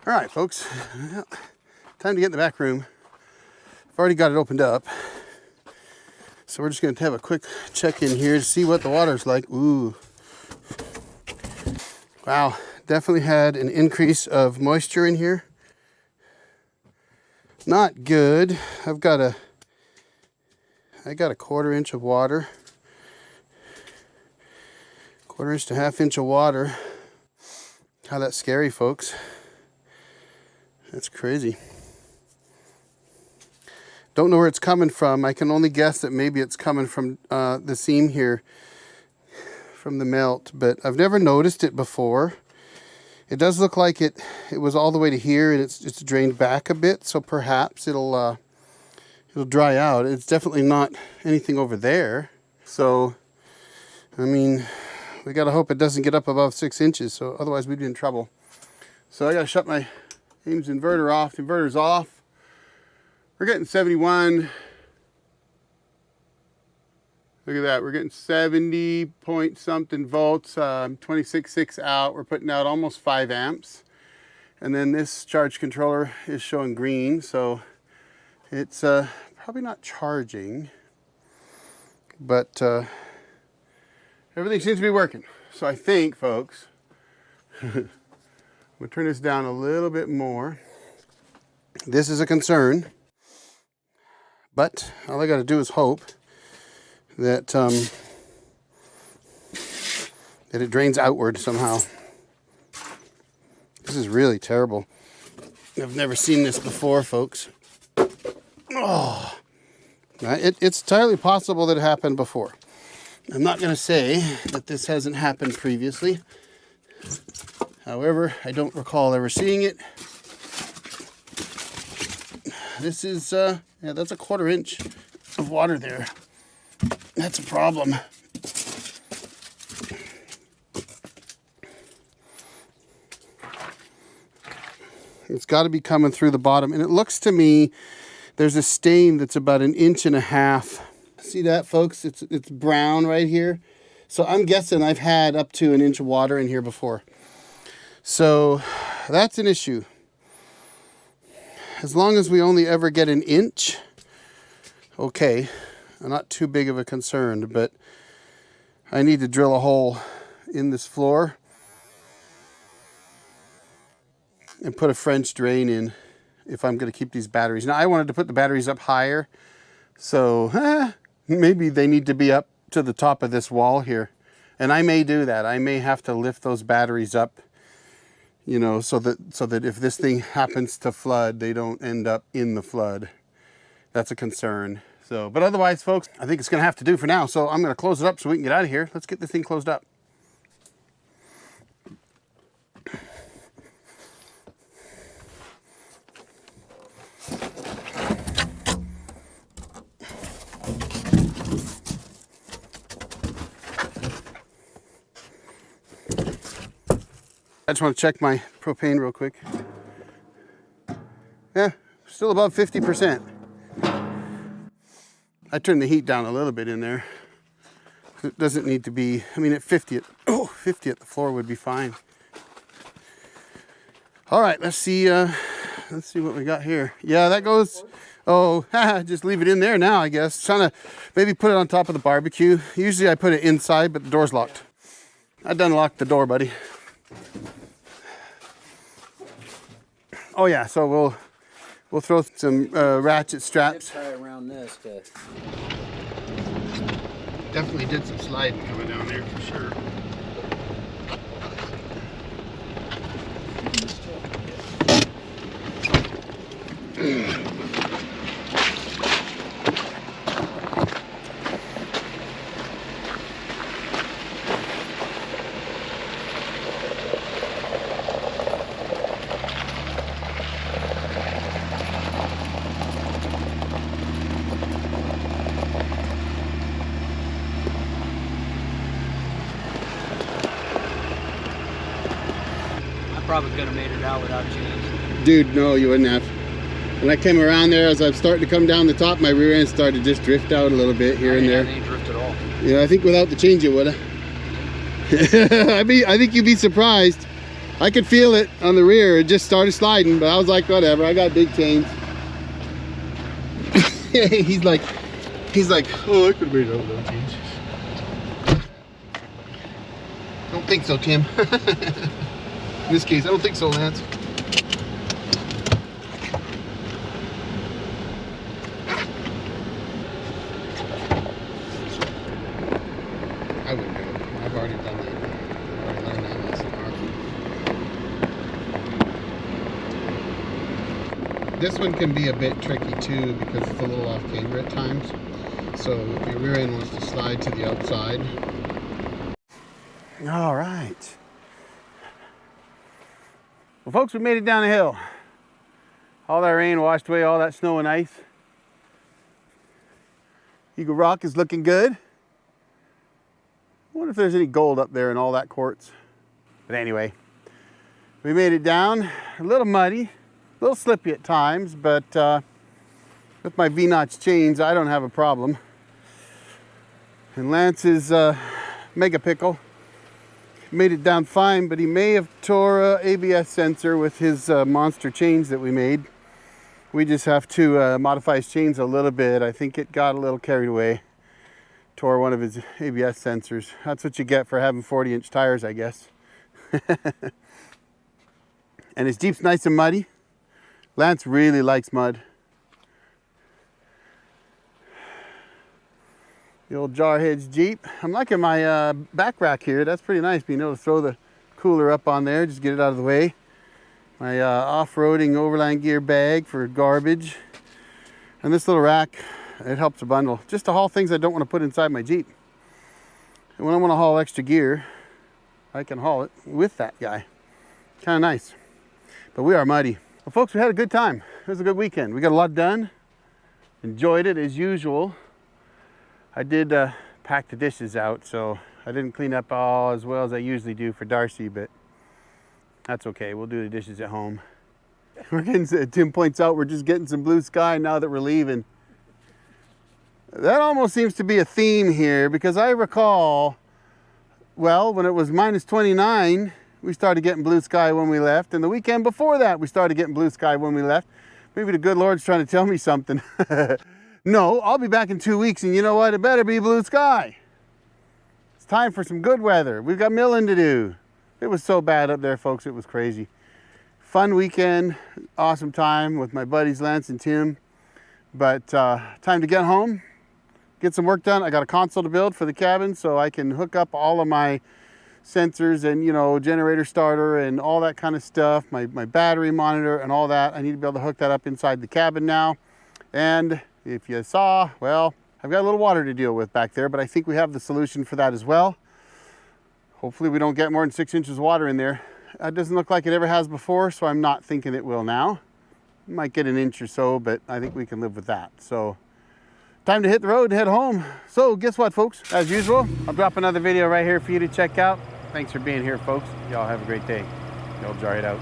All right, folks, time to get in the back room. I've already got it opened up. So we're just going to have a quick check in here to see what the water's like. Ooh. Wow, definitely had an increase of moisture in here. Not good. I got a 1/4 inch of water. 1/4 inch to 1/2 inch of water. How that's scary, folks. That's crazy. Don't know where it's coming from. I can only guess that maybe it's coming from the seam here, from the melt, but I've never noticed it before. It does look like it was all the way to here and it's just drained back a bit, so perhaps it'll dry out. It's definitely not anything over there. So, I mean, we gotta hope it doesn't get up above 6 inches, so otherwise we'd be in trouble. So I gotta shut my Ames inverter off. The inverter's off. We're getting 71. Look at that, we're getting 70 point something volts, 26.6 out. We're putting out almost 5 amps. And then this charge controller is showing green, so it's probably not charging, but everything seems to be working. So I think, folks, I'm gonna turn this down a little bit more. This is a concern, but all I gotta do is hope that that it drains outward somehow. This is really terrible. I've never seen this before, folks. Oh, it's entirely possible that it happened before. I'm not going to say that this hasn't happened previously. However, I don't recall ever seeing it. This is, yeah, that's a 1/4 inch of water there. That's a problem. It's got to be coming through the bottom. And it looks to me, there's a stain that's about 1.5 inches. See that, folks? It's brown right here. So I'm guessing I've had up to 1 inch of water in here before. So that's an issue. As long as we only ever get 1 inch, okay. Not too big of a concern, but I need to drill a hole in this floor and put a French drain in if I'm going to keep these batteries. Now, I wanted to put the batteries up higher, so maybe they need to be up to the top of this wall here. And I may do that. I may have to lift those batteries up, you know, so that if this thing happens to flood, they don't end up in the flood. That's a concern. So, but otherwise, folks, I think it's going to have to do for now. So I'm going to close it up so we can get out of here. Let's get this thing closed up. I just want to check my propane real quick. Yeah, still above 50%. I turned the heat down a little bit in there. It doesn't need to be, I mean, at 50 at the floor would be fine. All right, let's see what we got here. Yeah, that goes, oh, just leave it in there now, I guess. Trying to maybe put it on top of the barbecue. Usually I put it inside, but the door's locked. I done locked the door, buddy. Oh yeah, so we'll throw some ratchet straps. Tie around this to... Definitely did some sliding coming down there for sure. Probably could have made it out without chains. Dude, no, you wouldn't have. When I came around there, as I was starting to come down the top, my rear end started to just drift out a little bit here and there. It didn't drift at all. Yeah, I think without the change it would have. I think you'd be surprised. I could feel it on the rear. It just started sliding, but I was like, whatever. I got big chains. he's like, oh, I could have made it out without chains. Don't think so, Tim. In this case, I don't think so, Lance. I wouldn't do it. I've already done that. I've already learned that lesson. This one can be a bit tricky too because it's a little off camber at times. So if your rear end wants to slide to the outside. All right. Well, folks, we made it down the hill. All that rain washed away all that snow and ice. Eagle Rock is looking good. I wonder if there's any gold up there in all that quartz. But anyway, we made it down. A little muddy, a little slippy at times, but with my V-notch chains, I don't have a problem. And Lance's Mega Pickle made it down fine, but he may have tore a ABS sensor with his monster chains that we made. We just have to modify his chains a little bit. I think it got a little carried away. Tore one of his ABS sensors. That's what you get for having 40-inch tires, I guess. And his Jeep's nice and muddy. Lance really likes mud. The old Jarhead's Jeep. I'm liking my back rack here. That's pretty nice, being able to throw the cooler up on there, just get it out of the way. My off-roading overland gear bag for garbage. And this little rack, it helps a bundle. Just to haul things I don't want to put inside my Jeep. And when I want to haul extra gear, I can haul it with that guy. Kind of nice. But we are muddy. Well, folks, we had a good time. It was a good weekend. We got a lot done. Enjoyed it as usual. I did pack the dishes out, so I didn't clean up all as well as I usually do for Darcy, but that's okay. We'll do the dishes at home. We're getting, Tim points out, we're just getting some blue sky now that we're leaving. That almost seems to be a theme here, because I recall, well, when it was minus 29, we started getting blue sky when we left, and the weekend before that, we started getting blue sky when we left. Maybe the good Lord's trying to tell me something. No, I'll be back in 2 weeks, and you know what? It better be blue sky. It's time for some good weather. We've got milling to do. It was so bad up there, folks. It was crazy. Fun weekend, awesome time with my buddies Lance and Tim. But time to get home, get some work done. I got a console to build for the cabin so I can hook up all of my sensors and, you know, generator starter and all that kind of stuff, my battery monitor and all that. I need to be able to hook that up inside the cabin now. And if you saw, well, I've got a little water to deal with back there, but I think we have the solution for that as well. Hopefully we don't get more than 6 inches of water in there. That doesn't look like it ever has before, so I'm not thinking it will now. Might get an inch or so, but I think we can live with that. So time to hit the road and head home. So guess what, folks? As usual, I'll drop another video right here for you to check out. Thanks for being here, folks. Y'all have a great day. Y'all jar it out.